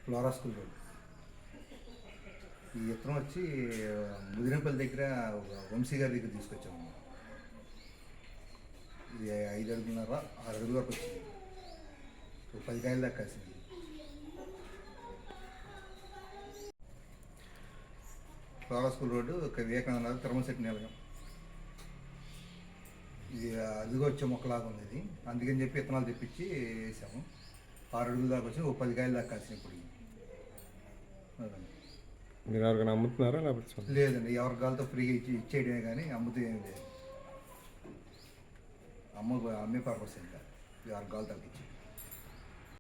Flora school road. ఈ విత్తనం వచ్చి ముదిరింపల్లి దగ్గర వంశీ గారి దగ్గర తీసుకొచ్చాము. ఇది 5 అడుగులున్నర 6 అడుగుల వరకు వచ్చింది. 10 కాయలు దాకా కాసింది. Flora school road Vivekananda Tirumala Shetty నిలయం. ఇది అదిగా వచ్చే మొక్కలాగా ఉంది. ఇది అందుకని చెప్పి విత్తనాలు తెప్పించి వేసాము. 6 అడుగుల దాకా వచ్చి 10 కాయలు దాకా కాసిన. ఇప్పుడు మీరు ఎవరికైనా అమ్ముతున్నారా లేకపోతే? లేదండి, ఎవరి గాలితో ఫ్రీగా ఇచ్చేయడమే కానీ అమ్ముతూ ఏం లేదు. అమ్మే పర్పస్ ఇంకా ఎవరి గాలి తగ్గించి